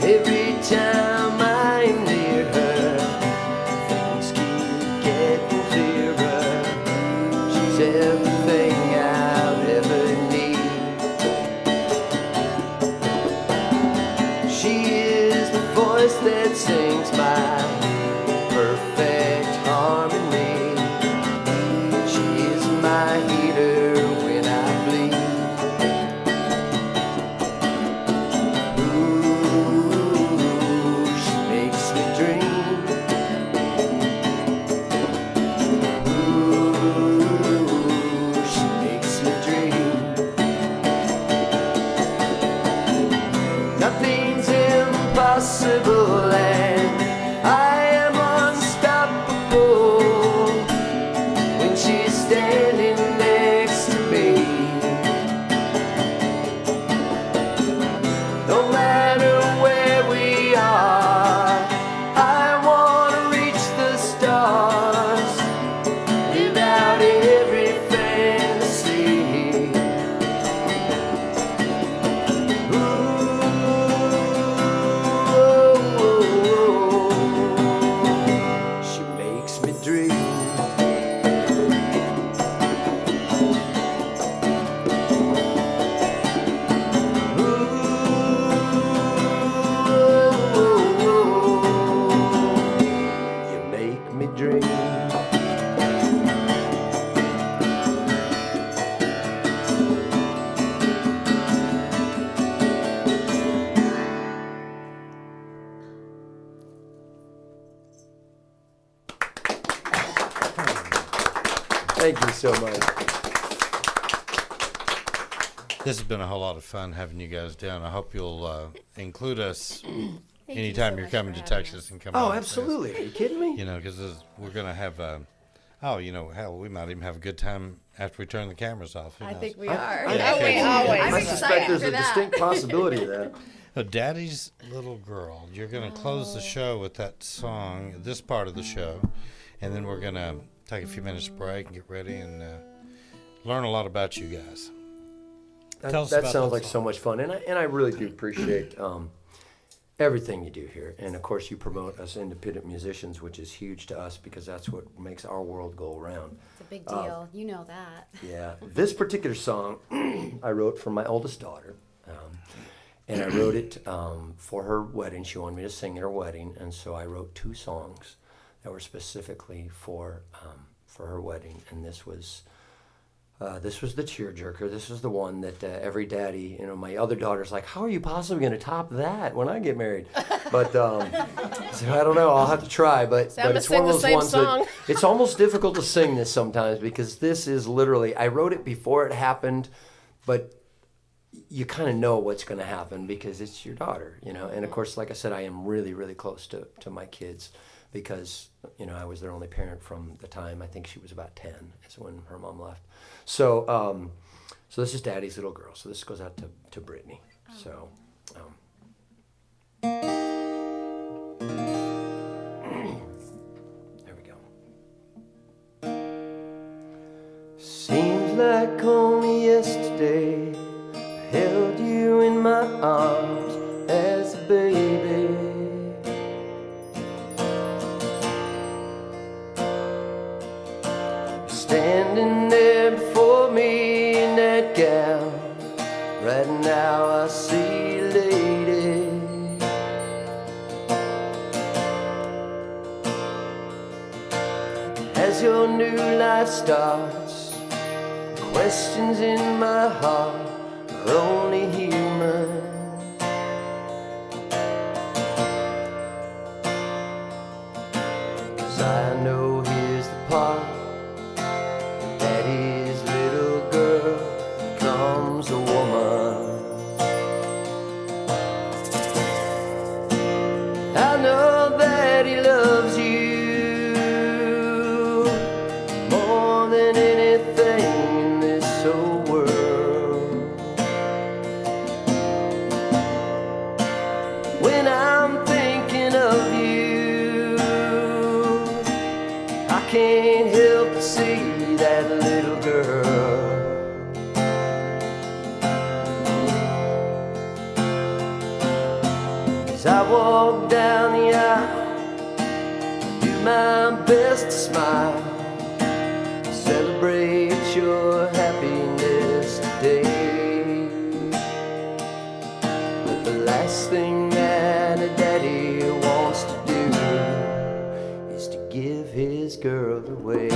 Every time I'm near her, things keep getting clearer. She's everything I'll ever need. She is the voice that sings my perfect harmony. She is my healer when I bleed. Ooh, she makes me dream. Ooh, she makes me dream. Nothing's impossible and I am unstoppable when she's standing next to me. No matter where we are, I wanna reach the stars, live out every fantasy. Ooh, she makes me dream. Ooh, you make me dream. Thank you so much. This has been a whole lot of fun having you guys down. I hope you'll include us anytime you're coming to Texas and come. Oh, out and absolutely. Are you kidding me? you know, because we're gonna have. Hell, we might even have a good time after we turn the cameras off. Who I knows? think we are. Oh, we always I'm I excited suspect there's for a that. distinct possibility of that. Daddy's Little Girl. You're going to close the show with that song, this part of the show, and then we're going to take a few minutes break and get ready and learn a lot about you guys. Tell us That about sounds that like song. so much fun, and I really do appreciate everything you do here. And of course, you promote us independent musicians, which is huge to us because that's what makes our world go around. It's a big deal. You know that. Yeah, this particular song I wrote for my oldest daughter, and I wrote it for her wedding. She wanted me to sing at her wedding, and so I wrote 2 songs that were specifically for her wedding. And this was the tearjerker. This was the one that every daddy, my other daughter's like, how are you possibly going to top that when I get married? But so I don't know. I'll have to try. But I'ma it's one sing of the those same ones song. that it's almost difficult to sing this sometimes because this is literally, I wrote it before it happened, but you kind of know what's going to happen because it's your daughter, And of course, like I said, I am really, really close to my kids because, I was their only parent from the time I think she was about 10 is when her mom left. So, so this is Daddy's Little Girl. So this goes out to Brittany. So, there we go. Seems like only yesterday I held you in my arms as a baby. Standing there before me in that gown. Right now I see you, lady. As your new life starts, questions in my heart are only human. Cause I know here's the part. Daddy's little girl becomes a woman. I know that he loves you more than anything in this whole world. When I'm thinking of you, As I walk down the aisle, do my best to smile, celebrate your happiness today. But the last thing that a daddy wants to do is to give his girl away.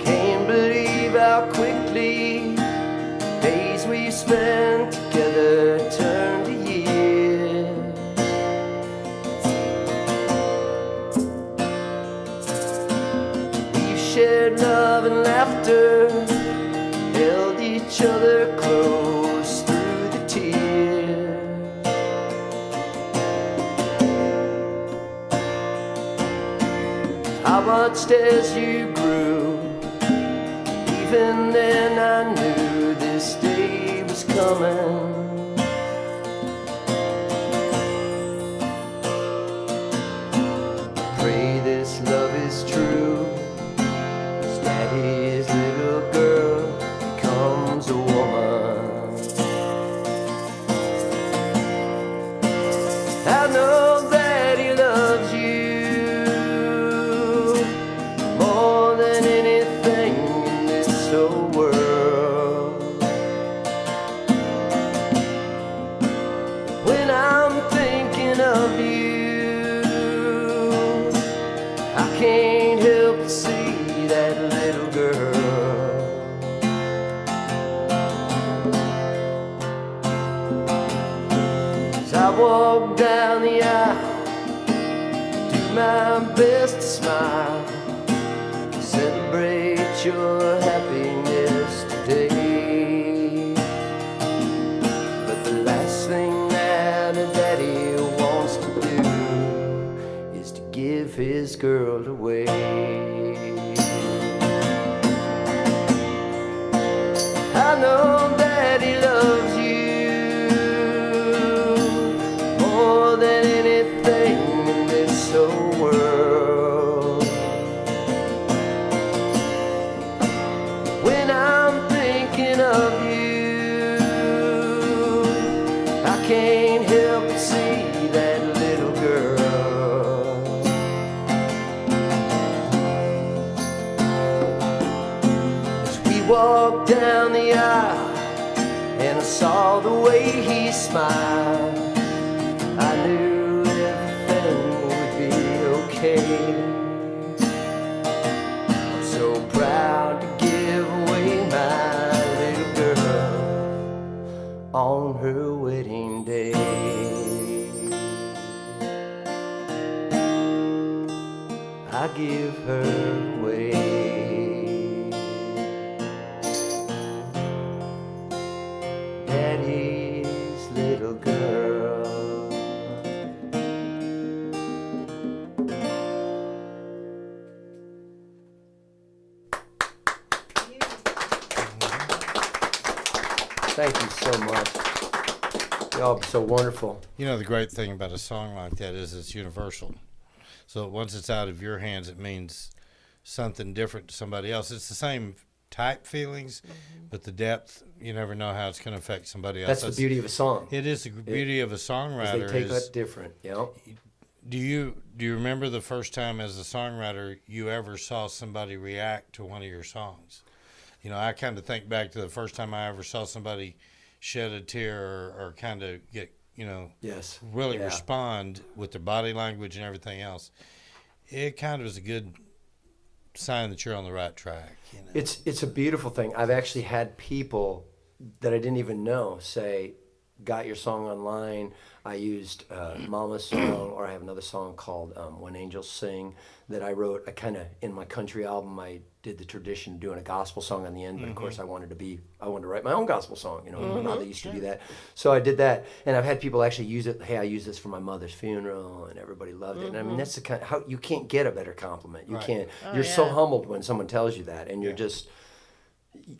Can't believe how quickly days we spent together turn to years. We've shared love and laughter, held each other close through the tears. I watched as you grew. Even then I knew this day was coming. Pray this love is true, as daddy's little girl becomes a woman. I know that he loves you more than anything in this whole world. When I'm thinking of you, I can't help but see that little girl. As I walk down the aisle, do my best to smile, celebrate your happiness today. But the last thing that a daddy wants to do is to give his girl away. I know that he loves you more than anything in this whole world. When I'm thinking of you, I can't help but see that little girl. As we walked down the aisle and I saw the way he smiled, I knew everything would be okay. I'm so proud to give away my little girl on her wedding day. I give her away. Daddy's little girl. Thank you so much. Y'all are so wonderful. You know, the great thing about a song like that is it's universal. So once it's out of your hands, it means something different to somebody else. It's the same type feelings, but the depth, you never know how it's going to affect somebody else. That's the beauty of a song. It is the beauty of a Is songwriter. they take that different, you know? Do you remember the first time as a songwriter you ever saw somebody react to one of your songs? You know, I kind of think back to the first time I ever saw somebody shed a tear or kind of get, you know, Yes. really Yeah. respond with their body language and everything else. It kind of is a good sign that you're on the right track. You know? It's a beautiful thing. I've actually had people that I didn't even know say, got your song online. I used Mama's song, or I have another song called When Angels Sing that I wrote. I kind of, in my country album, I did the tradition of doing a gospel song on the end, but of course I wanted to write my own gospel song, you know, my mother used to do that. So I did that, and I've had people actually use it. Hey, I used this for my mother's funeral, and everybody loved it. And I mean, that's the kind how you can't get a better compliment. You Right. can't. Oh, You're so yeah. humbled when someone tells you that, and you're just,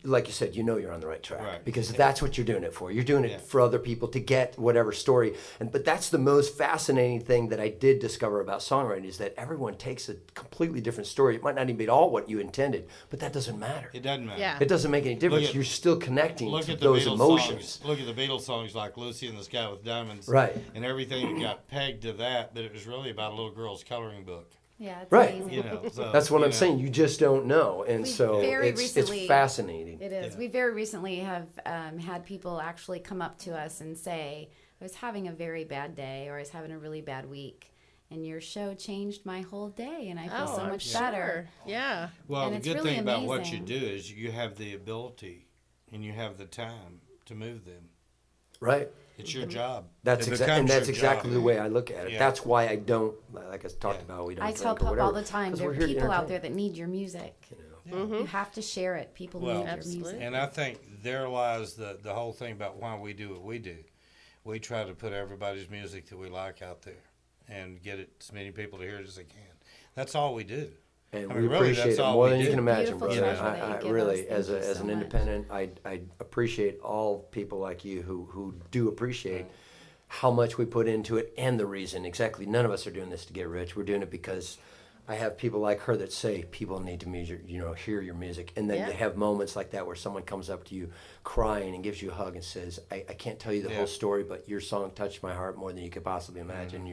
like you said, you're on the right track Right. because that's what you're doing it for. You're doing it for other people to get whatever story. But that's the most fascinating thing that I did discover about songwriting is that everyone takes a completely different story. It might not even be at all what you intended, but that doesn't matter. It doesn't matter. Yeah. It doesn't make any difference. at- You're still connecting Look to at the those Beatles emotions. songs. Look at the Beatles songs like "Lucy in the Sky with Diamonds," Right. And everything that got pegged to that, but it was really about a little girl's coloring book. Yeah, it's Right. amazing. You know, so, That's what you I'm know. saying. You just don't know. And We so very it's recently- fascinating. It is. We very recently have had people actually come up to us and say, I was having a very bad day or I was having a really bad week. And your show changed my whole day and I feel so I'm much sure. better. Yeah. Well, And the it's good really thing about what you amazing. do is you have the ability and you have the time to move them. Right. It's your job. That's It exactly becomes your exactly job. the way I look at it. Yeah. That's why I don't, like I talked about, we don't I drink tell or Pup whatever, all the time, 'cause there we're are here to people out entertain. there that need your music. You have to share it. People Well, need your Absolutely. music. And I think there lies the whole thing about why we do what we do. We try to put everybody's music that we like out there and get it as many people to hear it as they can. That's all we do. And I we mean, really, appreciate that's it all more we than you do. can imagine, Beautiful brother. treasure that you I give really, us. as Thank you an so much. independent, I appreciate all people like you who do appreciate how much we put into it and the reason. Exactly, none of us are doing this to get rich. We're doing it because I have people like her that say people need to hear your music, and then Yeah. they have moments like that where someone comes up to you crying and gives you a hug and says, "I can't tell you the Yeah. whole story, but your song touched my heart more than you could possibly imagine." Mm-hmm.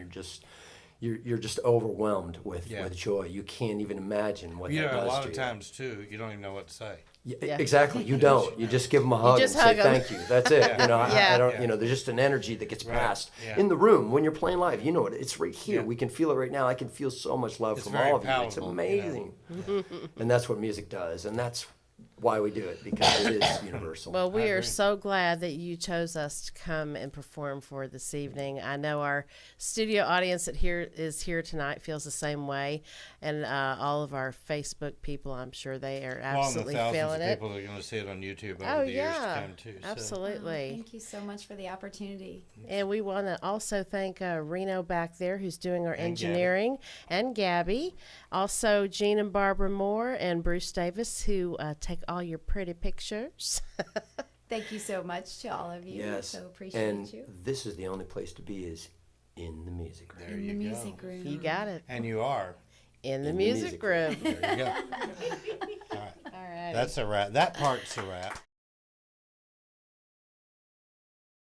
You're just overwhelmed with Yeah. joy. You can't even imagine what You that know, does a lot to of you. times, too, you don't even know what to say. Yeah. Exactly. You don't. You just give them a hug and just say hug 'em. thank you. That's it. I Yeah. don't. Yeah. There's just an energy that gets Right. passed Yeah. in the room when you're playing live. You know it. It's right here. Yeah. We can feel it right now. I can feel so much love It's from very all of you. It's palatable, amazing. And that's what music does. And that's why we do it, because it is universal. Well, we are agree. so glad that you chose us to come and perform for this evening. I know our studio audience that is here tonight feels the same way, and all of our Facebook people, I'm sure they are Well, and the absolutely thousands feeling of it. people that are going to see it on YouTube over Oh the years to yeah, come, too. So. absolutely. Thank you so much for the opportunity. And we want to also thank Reno back there, who's doing our And engineering, and Gabby. Also, Gene and Barbara Moore and Bruce Davis, who take all your pretty pictures. Thank you so much to all of you. yes. So appreciate And you. this is the only place to be is in the music room. There In the you music go. room. You got it. And you are. In the In the music music room. There you go. All right. That's a wrap. That part's a wrap.